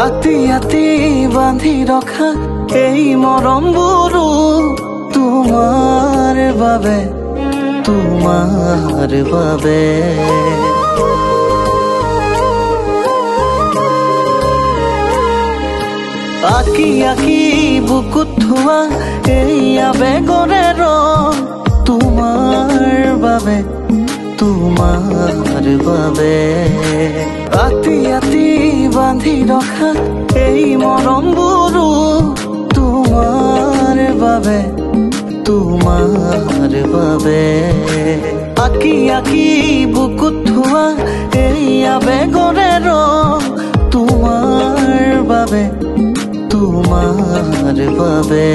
আতি আতি বান্ধি ৰখা এই মৰমবোৰো তোমাৰ বাবে তোমাৰ বাবে আকি আকি বুকুত থোৱা এই আবেগৰে ৰং তোমাৰ বাবে তোমাৰ বাবে আতি আতি বান্ধি ৰখা এই মৰমবোৰো তোমাৰ বাবে তোমাৰ বাবে আকি আকি বুকুত থোৱা এই আবেগৰে ৰং তোমাৰ বাবে তোমাৰ বাবে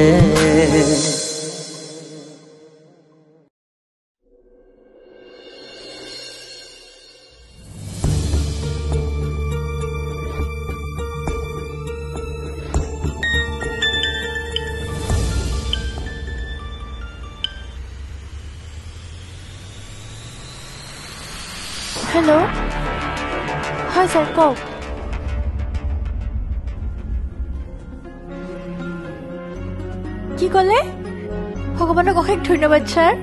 हेलो हाँ सर कौन কি কলে ভগৱানক অশেষ ধন্যবাদ স্যাৰ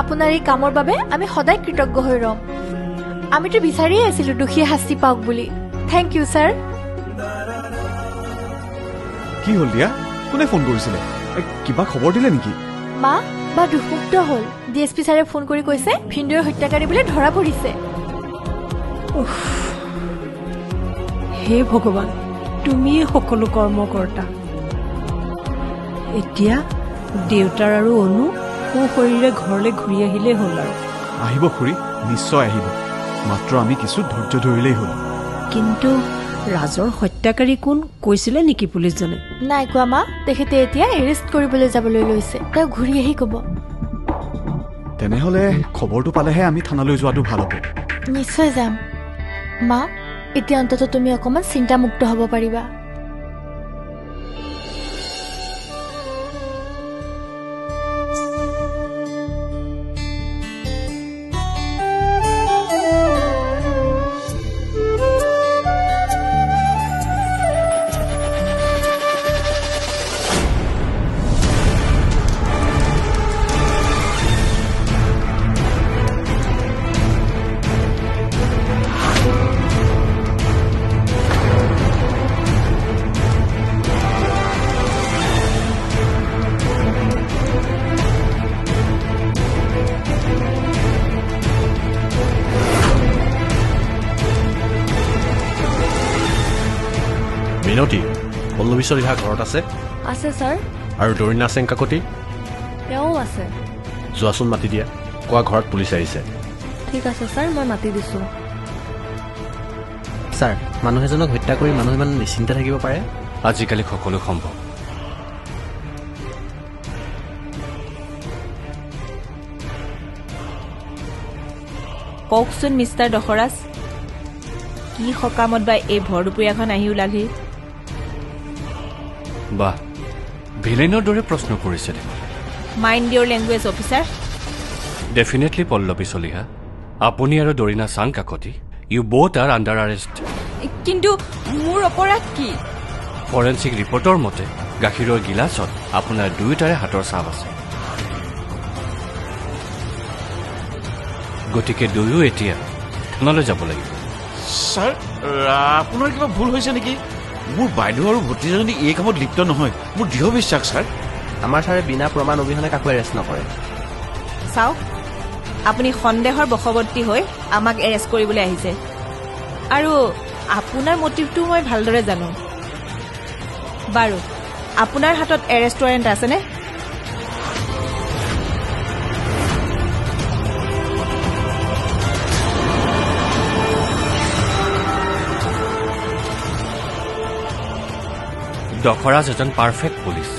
আপোনাৰ এই কামৰ বাবে আমি সদায় কৃতজ্ঞ হৈ ৰম আমিতো বিচাৰিয়ে আছিলো দুখী শাস্তি পাওক বুলি থ্যাংক ইউ স্যাৰ কি হল দিয়া কোনে ফোন কৰিছিল কিবা খবৰ দিলে নেকি মা বা দুখমুক্ত হল ডিএসপি স্যাৰে ফোন কৰি কৈছে ভিন্দৰ হত্যাকাৰী বুলি ধৰা পৰিছে হে ভগৱান তুমি সকলো কৰ্মকৰ্তা এতিয়া দেউতাৰ আৰু অনু শৰীৰে ঘৰলৈ ঘূৰি আহিলে হ'ল আৰু আহিব খুৰী নিশ্চয় আহিব মাত্ৰ আমি কিছু ধৈৰ্য ধৰিলেই হ'ল কিন্তু ৰাজৰ হত্যাকাৰী কোন কৈছিলে নেকি পুলিচজনে নাই কোৱা মা তেখেতে এতিয়া এৰেষ্ট কৰিবলৈ যাবলৈ লৈছে তেওঁ ঘূৰি আহি ক'ব তেনেহলে খবৰটো পালেহে আমি থানালৈ যোৱাটো ভাল হ'ব নিশ্চয় যাম মা এতিয়া অন্তত তুমি অকমান চিন্তামুক্ত হ'ব পাৰিবা মিনতি পল্লৱীশ্বৰ ৰিহা ঘৰত আছে আছে স্যাৰ আৰু দৰিনা সিং কাকতি তেওঁ আছে যোৱাচোন মাতি দিয়া কোৱা ঘৰত পুলিচ আহিছে ঠিক আছে স্যাৰ মই মাতি দিছো স্যাৰ মানুহ এজনক হত্যা কৰি মানুহ ইমান নিশ্চিন্ত থাকিব পাৰে আজিকালি সকলো সম্ভৱ কওকচোন মিষ্টাৰ দখৰাজ কি সকামত বা এই ভৰদুপৰীয়াখন আহি ওলালহি বাহ ভিলেইনৰ দৰে প্ৰশ্ন কৰিছে mind your language officer definitely Pallavi Chaliha আপুনি আৰু Dorina Sang Kakati you both are under arrest কিন্তু মোৰ অপৰাধ কি ফৰেনচিক ৰিপৰ্টৰ মতে গাখীৰৰ গিলাচত আপোনাৰ দুয়োটাৰে হাতৰ ছাপ আছে গতিকে দুয়ো এতিয়া থানালৈ যাব লাগিব স্যাৰ আপোনাৰ কিবা ভুল হৈছে নেকি মোৰ বাইদেউ আৰু ভতিজাজনী এই কামত লিপ্ত নহয় মোৰ দৃঢ় বিশ্বাস স্যাৰ আমাৰ ছাৰে বিনা প্ৰমাণ অবিহনে কাকো এৰেষ্ট নকৰে চাওক আপুনি সন্দেহৰ বশৱৰ্তী হৈ আমাক এৰেষ্ট কৰিবলৈ আহিছে আৰু আপোনাৰ মটিভটো মই ভালদৰে জানো বাৰু আপোনাৰ হাতত এৰেষ্ট ৱাৰেণ্ট আছেনে দখৰাজ এজন পাৰফেক্ট পুলিচ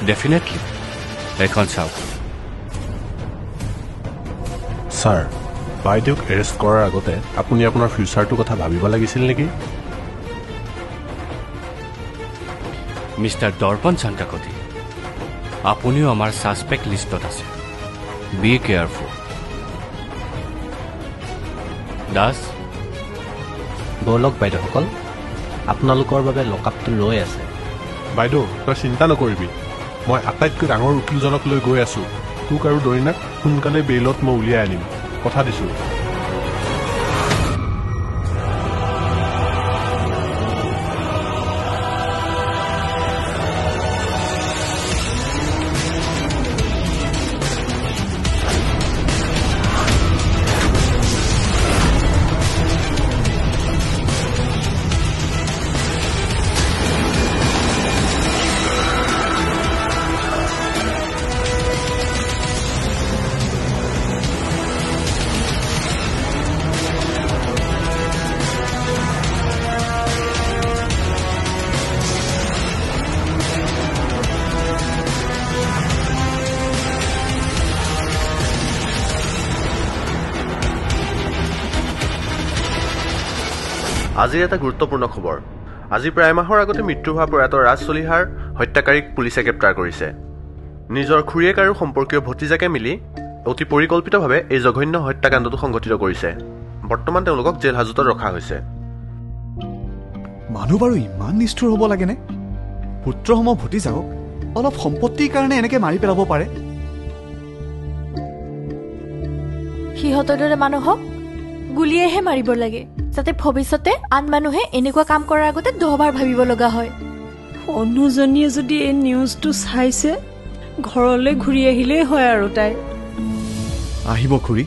ডেফিনেটলি এখন চাওক ছাৰ বাইদেউক এৰেষ্ট কৰাৰ আগতে আপুনি আপোনাৰ ফিউচাৰটোৰ কথা ভাবিব লাগিছিল নেকি? মিষ্টাৰ দৰ্পণ চাংকাকতি, আপুনিও আমাৰ ছাছপেক্ট লিষ্টত আছে। B careful. দাস, বলক বাইদেউসকল, আপোনালোকৰ বাবে লকআপটো ৰৈ আছে। বাইদেউ তই চিন্তা নকৰিবি, মই আটাইতকৈ ডাঙৰ উকিলজনক লৈ গৈ আছো। তোক আৰু দৰিনাক সোনকালে বেইলত মই উলিয়াই আনিম, কথা দিছো। আজিৰ এটা গুৰুত্বপূৰ্ণ খবৰ। আজি প্ৰায় মাহৰ আগতে মৃত্যু হোৱা প্ৰয়াত ৰাজ চলিহাৰ হত্যাকাৰীক পুলিচে গ্ৰেপ্তাৰ কৰিছে। নিজৰ খুৰীয়েক আৰু সম্পৰ্কীয় ভতিজাকে মিলি অতি পৰিকল্পিতভাৱে এই জঘন্য হত্যাকাণ্ডটো সংঘটিত কৰিছে। বৰ্তমান তেওঁলোকক জেল হাজতত ৰখা হৈছে। মানুহ বাৰু ইমান নিষ্ঠুৰ হ'ব লাগেনে? পুত্ৰসম ভতিজাকক অলপ সম্পত্তিৰ কাৰণে এনেকে মাৰি পেলাব পাৰে? সিহঁতৰ দৰে মানুহক গুলিয়েহে মাৰিব লাগে, যাতে ভৱিষ্যতে আন মানুহে এনেকুৱা কাম কৰাৰ আগতে 10 বাৰ ভাবিব লগা হয়। অনুজনীয়ে যদি এই নিউজটো চাইছে, ঘৰলৈ ঘূৰি আহিলেই হয় আৰু তাই। আহিব খুৰী,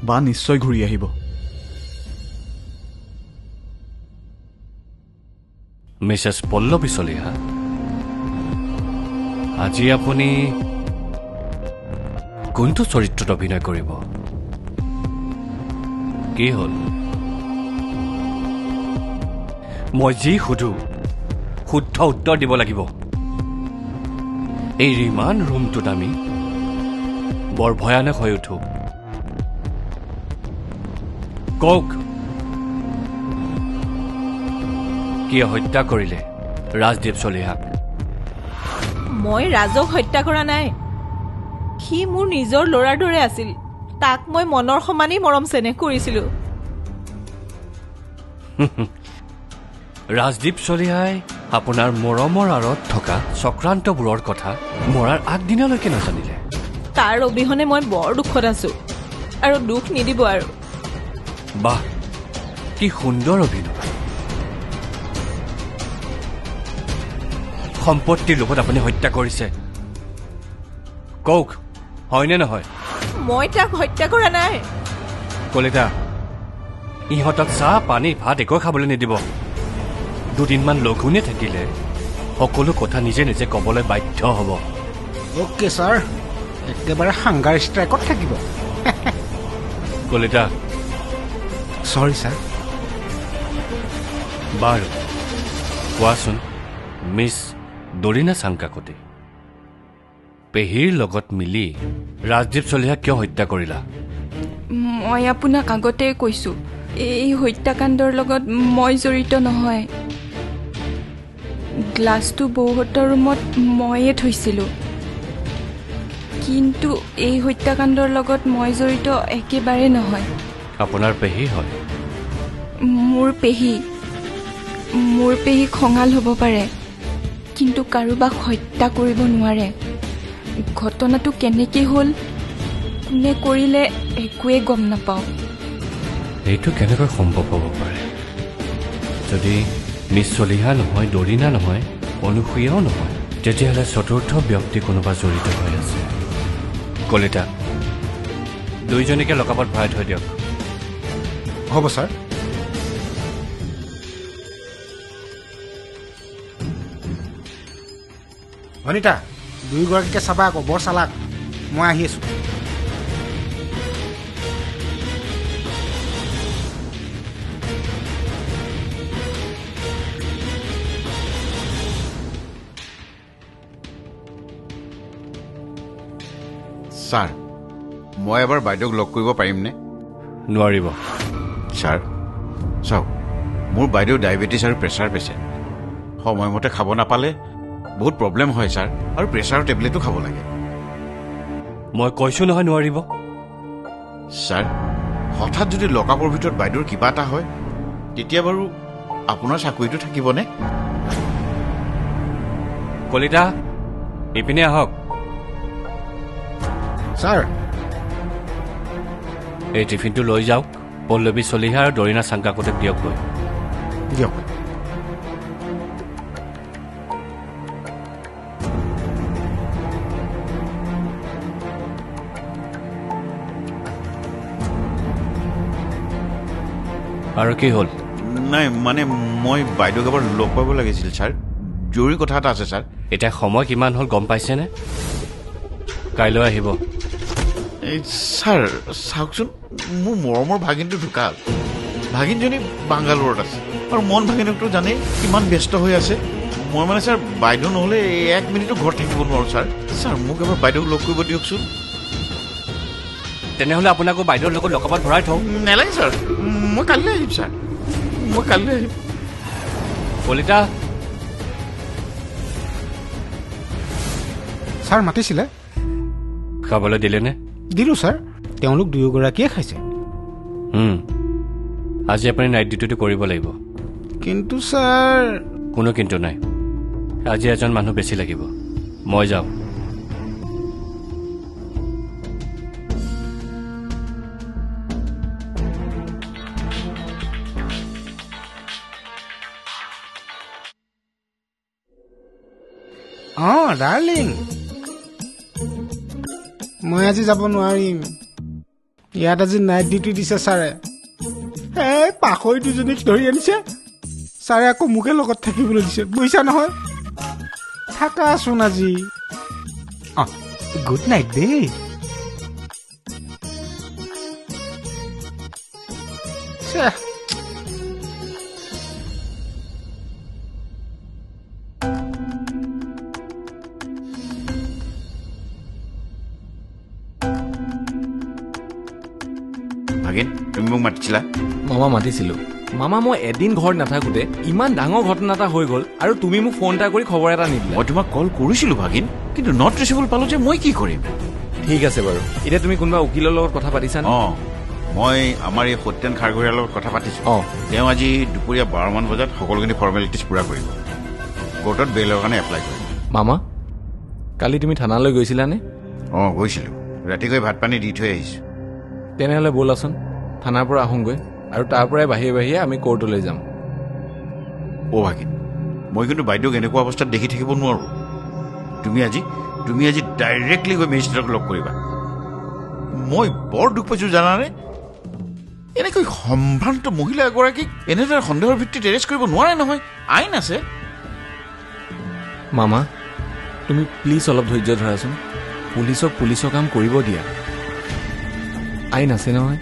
বা নিশ্চয় ঘূৰি আহিব। মিছেছ পল্লৱী চলিহা, আজি আপুনি কোনটো চৰিত্ৰত অভিনয় কৰিব? কি হ'ল? মই যি সুধো শুদ্ধ উত্তৰ দিব লাগিব। এই ৰিমাণ্ড ৰুমটোত আমি বৰ ভয়ানক হৈ উঠো। কওক, কিয় হত্যা কৰিলে ৰাজদীপ চলিহাক? মই ৰাজক হত্যা কৰা নাই। সি মোৰ নিজৰ ল'ৰাৰ দৰে আছিল। তাক মই মনৰ সমানেই মৰম চেনেহ কৰিছিলো। ৰাজদীপ চলিহাই আপোনাৰ মৰমৰ আঁৰত থকা চক্ৰান্তবোৰৰ কথা মৰাৰ আগদিনালৈকে নাজানিলে। তাৰ অবিহনে মই বৰ দুখত আছো, আৰু দুখ নিদিব আৰু। বাহ, কি সুন্দৰ অভিনয়। সম্পত্তিৰ লোভত আপুনি হত্যা কৰিছে। কওক, হয়নে নহয়? মই তাক হত্যা কৰা নাই। কলিতা, ইহঁতক চাহ পানী ভাত একো খাবলৈ নিদিব। দুদিনমান লঘোণে থাকিলে সকলো কথা নিজে নিজে ক'বলৈ বাধ্য হ'ব। অ'কে ছাৰ, একেবাৰে হাংগাৰ ষ্ট্ৰাইকত থাকিব। কলিতা, চৰি ছাৰ। বাৰু কোৱাচোন মিছ দৰিনা চাংকাকতি, পেহীৰ লগত মিলি ৰাজদীপ চলিহাক কিয় হত্যা কৰিলা? মই আপোনাক আগতে কৈছোঁ, এই হত্যাকাণ্ডৰ লগত মই জড়িত নহয়। গ্লাছটো বৌহঁতৰ ৰুমত ময়ে থৈছিলোঁ, কিন্তু এই হত্যাকাণ্ডৰ লগত মই জড়িত একেবাৰে নহয়। আপোনাৰ পেহী হয়? মোৰ পেহী খঙাল হ'ব পাৰে, কিন্তু কাৰোবাক হত্যা কৰিব নোৱাৰে। ঘটনাটো কেনেকৈ হ'ল, কোনে কৰিলে একোৱে গম নাপাওঁ। এইটো কেনেকৈ সম্ভৱ হ'ব পাৰে? যদি মিছ চলিহা নহয়, দৰিনা নহয়, অনুসূয়াও নহয়, তেতিয়াহ'লে চতুৰ্থ ব্যক্তি কোনোবা জড়িত হৈ আছে। কলিতা, দুইজনীকে লকআপত ভৰাই থৈ দিয়ক। হ'ব ছাৰ। অনিতা, দুয়োগৰাকীকে চাবা আকৌ, বৰ চালাক। মই আহি আছোঁ। ছাৰ, মই এবাৰ বাইদেউক লগ কৰিব পাৰিমনে? নোৱাৰিব। ছাৰ চাওক, মোৰ বাইদেউ ডায়েবেটিছ আৰু প্ৰেছাৰ পেচেণ্ট। সময়মতে খাব নাপালে বহুত প্ৰব্লেম হয় ছাৰ, আৰু প্ৰেছাৰৰ টেবলেটো খাব লাগে। মই কৈছোঁ নহয় নোৱাৰিব। ছাৰ, হঠাৎ যদি লকআপৰ ভিতৰত বাইদেউৰ কিবা এটা হয়, তেতিয়া বাৰু আপোনাৰ চাকৰিটো থাকিবনে? কলিতা, ইপিনে আহক। ছাৰ, এই টিফিনটো লৈ যাওক, পল্লৱী চলিহা আৰু দৰিনা চাংকাকোটক দিয়কগৈ। দিয়ক। আৰু কি হ'ল? নাই মানে মই বাইদেউক এবাৰ লগ পাব লাগিছিল ছাৰ, জৰুৰী কথা এটা আছে ছাৰ। এতিয়া সময় কিমান হ'ল গম পাইছেনে? কাইলৈ আহিব। ছাৰ চাওকচোন, মোৰ মৰমৰ ভাগিনটো ঢুকাল। ভাগিনজনী বাংগালোৰত আছে, আৰু মন ভাগিনকটো জানেই কিমান ব্যস্ত হৈ আছে। মই মানে ছাৰ বাইদেউ নহ'লে 1 মিনিটো ঘৰত থাকিব নোৱাৰোঁ ছাৰ। ছাৰ মোক এবাৰ বাইদেউক লগ কৰিব দিয়কচোন। তেনেহ'লে আপোনাকো বাইদেউৰ লগত লকআপত ভৰাই থওঁ। নেলাগে ছাৰ, মই কাইলৈ আহিম ছাৰ, মই কাইলৈ আহিম। কলিতা, ছাৰ মাতিছিলে? খাবলৈ দিলেনে? দিলোঁ ছাৰ, তেওঁলোক দুয়োগৰাকীয়ে খাইছে। আজি আপুনি নাইট ডিউটিটো কৰিব লাগিব। কিন্তু ছাৰ। কোনো কিন্তু নাই, আজি এজন মানুহ বেছি লাগিব। মই যাওঁ। ডাৰ্লিং, মই আজি যাব নোৱাৰিম। ইয়াত আজি নাইট ডিউটি দিছে ছাৰে। এই পাখৈ দুজনীক ধৰি আনিছে। ছাৰে আকৌ মোকে লগত থাকিবলৈ দিছে, বুজিছা নহয়? থাকাচোন আজি। গুড নাইট দেই। ভাগিন, তুমি মোক মাতিছিলা? মামা মাতিছিলোঁ। মামা, মই এদিন ঘৰত নাথাকোঁতে ইমান ডাঙৰ ঘটনা এটা হৈ গ'ল, আৰু তুমি মোক ফোন এটা কৰি খবৰ এটা নিদিলা। মই তোমাক কল কৰিছিলোঁ ভাগিন, কিন্তু নট ৰিচিভেবল পালোঁ যে মই কি কৰিম। ঠিক আছে বাৰু, এতিয়া তুমি কোনোবা উকিলৰ লগত কথা পাতিছানে? মই আমাৰ এই সত্যেন খাৰঘৰীয়াৰ লগত কথা পাতিছোঁ। তেওঁ আজি দুপৰীয়া 12মান বজাত সকলোখিনি ফৰ্মেলিটিজ পূৰা কৰিব, কোৰ্টত বেইলৰ কাৰণে এপ্লাই কৰিব। মামা, কালি তুমি থানালৈ গৈছিলানে? গৈছিলোঁ। ৰাতিকৈ ভাত পানী দি থৈ আহিছোঁ। তেনেহ'লে ব'লাচোন, থানাৰ পৰা আহোঁগৈ, আৰু তাৰ পৰাই বাহিৰে বাহিৰে আমি কোৰ্টলৈ যাম। ভাগিন, মই কিন্তু বাইদেউক এনেকুৱা অৱস্থাত দেখি থাকিব নোৱাৰোঁ। তুমি আজি ডাইৰেক্টলি গৈ মেজিষ্ট্ৰেটক লগ কৰিবা। মই বৰ দুখ পাইছোঁ জানানে। এনেকৈ সম্ভ্ৰান্ত মহিলা এগৰাকীক এনেদৰে সন্দেহৰ ভিত্তিত এৰেষ্ট কৰিব নোৱাৰে নহয়, আইন আছে। মামা, তুমি প্লিজ অলপ ধৈৰ্য ধৰাচোন। পুলিচৰ কাম কৰিব দিয়া, আইন আছে নহয়।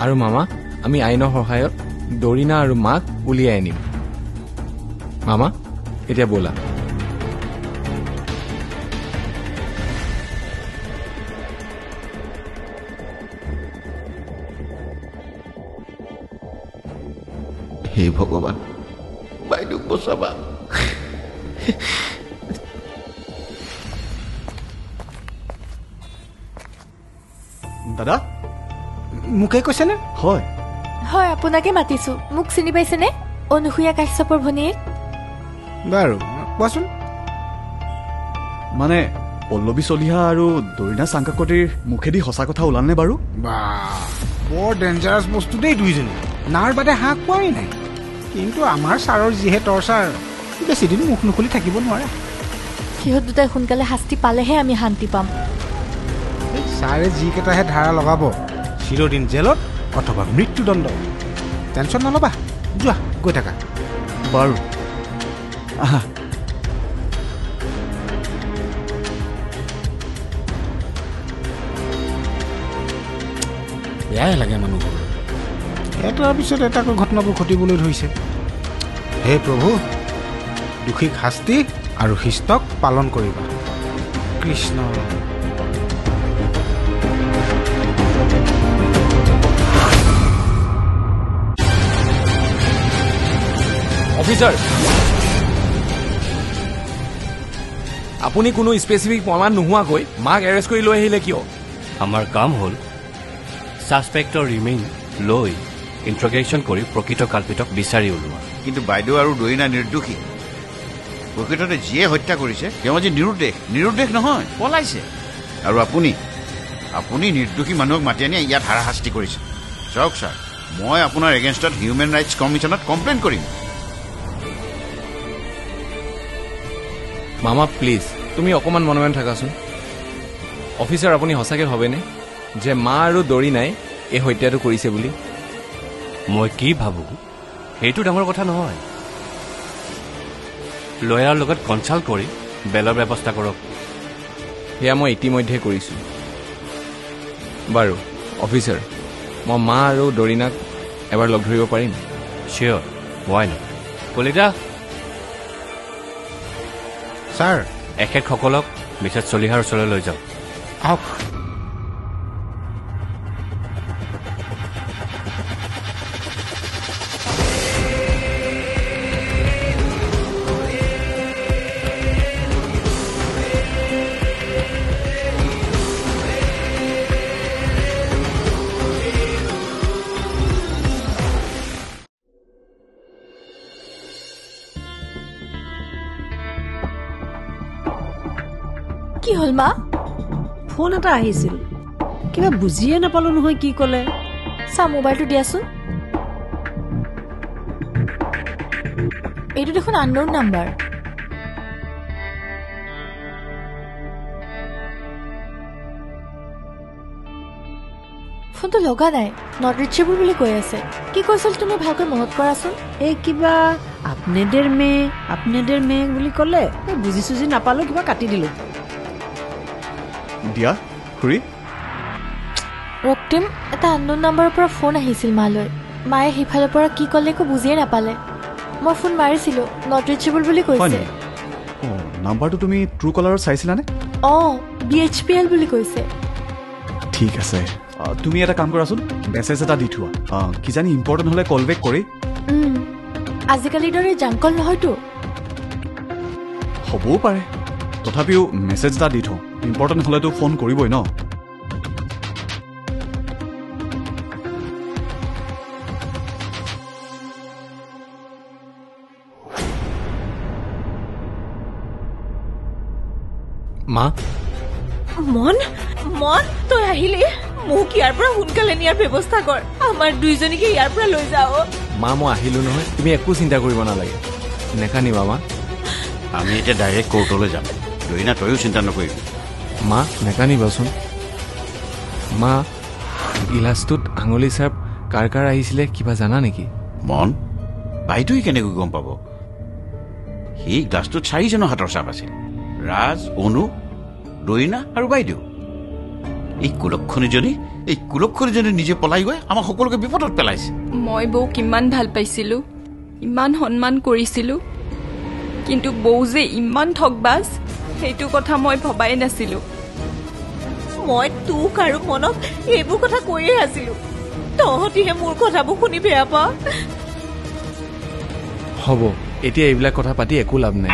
আৰু মামা, আমি আইনৰ সহায়ত দৰিনা আৰু মাক উলিয়াই আনিম। মামা, এতিয়া ব'লা। হে ভগৱান, বাইদেউক বচাবা। দাদা, মোকে কৈছেনে? হয় হয়, আপোনাকে মাতিছোঁ। মোক চিনি পাইছেনে? অনুসূয়া কাশ্যপৰ ভনীয়েক। বাৰু কোৱাচোন। মানে পল্লৱী চলিহা আৰু দৰিনা চাংকাকতিৰ মুখেদি সঁচা কথা ওলালনে বাৰু? বৰ ডেঞ্জাৰাছ বস্তু দেই দুইজনী। নাৰ বাদে হাঁহ খোৱাই নাই। কিন্তু আমাৰ ছাৰৰ যিহে টৰ্চাৰ, বেছিদিন মুখ নুখুলি থাকিব নোৱাৰে। সিহঁত দুটাই সোনকালে শাস্তি পালেহে আমি শান্তি পাম। ছাৰে যিকেইটাহে ধাৰা লগাব, চিৰদিন জেলত অথবা মৃত্যুদণ্ড। টেনশ্যন নল'বা, যোৱা গৈ থাকা। বাৰু আহা। বেয়াই লাগে মানুহবোৰ, এটাৰ পিছত এটাকৈ ঘটনাবোৰ ঘটিবলৈ ধৰিছে। হে প্ৰভু, দোষীক শাস্তি আৰু শিষ্টক পালন কৰিবা। কৃষ্ণ। অফিচাৰ, আপুনি কোনো স্পেচিফিক প্ৰমাণ নোহোৱাকৈ মাক এৰেষ্ট কৰি লৈ আহিলে কিয়? আমাৰ কাম হ'ল ছাছপেক্টৰ ৰিমেইন লৈ ইণ্ট্ৰগেশ্যন কৰি প্ৰকৃত কাল্পিতক বিচাৰি ওলোৱা। কিন্তু বাইদেউ আৰু দৰিনা নিৰ্দোষী। প্ৰকৃততে যিয়ে হত্যা কৰিছে তেওঁ আজি নিৰুদ্দেশ নহয়, পলাইছে। আৰু আপুনি নিৰ্দোষী মানুহক মাতি আনি ইয়াত হাৰাশাস্তি কৰিছে। চাওক ছাৰ, মই আপোনাৰ এগেইনষ্টত হিউমেন ৰাইটছ কমিশ্যনত কমপ্লেইন কৰিম। মামা প্লিজ, তুমি অকণমান মনে মনে থাকাচোন। অফিচাৰ, আপুনি সঁচাকৈ ভাবেনে যে মা আৰু দৰিনাই এই হত্যাটো কৰিছে বুলি? মই কি ভাবোঁ সেইটো ডাঙৰ কথা নহয়। লয়াৰৰ লগত কনচাল্ট কৰি বেলৰ ব্যৱস্থা কৰক। সেয়া মই ইতিমধ্যে কৰিছোঁ। বাৰু অফিচাৰ, মই মা আৰু দৰিনাক এবাৰ লগ ধৰিব পাৰিম? Sure, why not. Kalita sir, এখেতসকলক মিছেছ চলিহাৰ ওচৰলৈ লৈ যাওক। আহক। কি হ'ল মা? ফোন এটা আহিছিল, কিবা বুজিয়ে নাপালো নহয় কি ক'লে। চা, মোবাইলটো দিয়াচোন। এইটো দেখোন আননোন নাম্বাৰ। ফোনটো লগা নাই, নট ৰিচেবল বুলি কৈ আছে। কি কৈছিল তুমি ভালকৈ মনত কৰাচোন। এই কিবা আপনেডেৰ মে বুলি ক'লে, বুজি চুজি নাপালো, কিবা কাটি দিলো। দিয়া খুৰী। ৰক্তিম, এটা আননোন নাম্বাৰৰ পৰা ফোন আহিছিল মালৈ। মায়ে সেইফালৰ পৰা কি ক'লে একো বুজিয়ে নাপালে। মই ফোন মাৰিছিলোঁ, নট ৰিচেবল বুলি কৈছে। নাম্বাৰটো তুমি ট্ৰু কলাৰত চাইছিলানে? অঁ, BHPL বুলি কৈছে। ঠিক আছে, তুমি এটা কাম কৰাচোন, মেছেজ এটা দি থোৱা। কিজানি ইম্পৰ্টেণ্ট হ'লে কল বেক কৰি। আজিকালিৰ দৰে জাংকল নহয়তো। হ'বও পাৰে, তথাপিও মেছেজ এটা দি থওঁ, ইম্পৰ্টেণ্ট হ'লেতো ফোন কৰিবই ন। মা, মন তই আহিলি, মোক ইয়াৰ পৰা সোনকালে নিয়াৰ ব্যৱস্থা কৰ। আমাৰ দুইজনীকে ইয়াৰ পৰা লৈ যাও। মা মই আহিলো নহয়, তুমি একো চিন্তা কৰিব নালাগে। নেকানিবা মা। আমি এতিয়া ডাইৰেক্ট কোৰ্টলৈ যাম। দৰিনা, তয়ো চিন্তা নকৰিবি। মা নেকানিবাচোন। মা, গিলাচটোত আঙুলি চাপ কাৰ কাৰ আহিছিলে কিবা জানা নেকি? মন, বাইদেৱে কেনেকৈ গম পাব? সেই গ্লাছটোত 4জনৰ হাতৰ চাপ আছিল, ৰাজ, অনু, দৰিনা আৰু বাইদেউ। এই কুলক্ষণীজনী নিজে পলাই গৈ আমাক সকলোকে বিপদত পেলাইছে। মই বৌক ইমান ভাল পাইছিলোঁ, ইমান সন্মান কৰিছিলোঁ, কিন্তু বৌ যে ইমান ঠগবাজ সেইটো কথা মই ভবাই নাছিলোঁ। মই তোক আৰু মনক এইবোৰ কথা কৈয়ে আছিলো, তহঁতিহে মোৰ কথাবোৰ শুনি বেয়া পা। হ'ব, এতিয়া এইবিলাক কথা পাতি একো লাভ নাই।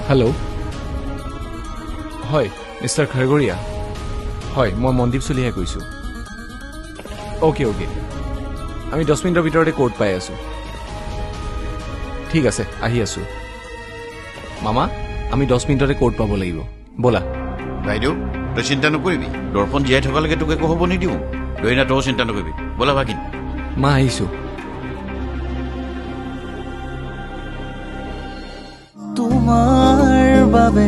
হেল্ল', হয় মিষ্টাৰ খাৰগৰীয়া। হয়, মই মনদীপ চলিহাই কৈছোঁ। অ'কে, আমি 10 মিনিটৰ ভিতৰতে কোৰ্ট পাই আছোঁ। ঠিক আছে, আহি আছোঁ। মামা, আমি 10 মিনিটতে কোৰ্ট পাব লাগিব, ব'লা। বাইদেউ, তই চিন্তা নকৰিবি, দৰ্পণ জীয়াই থকালৈকে তোক একো হ'ব নিদিওঁ। দৰিনা, তয়ো চিন্তা নকৰিবি, ব'লা ভাগিন। মা, আহিছোঁ। তোমাৰ বাবে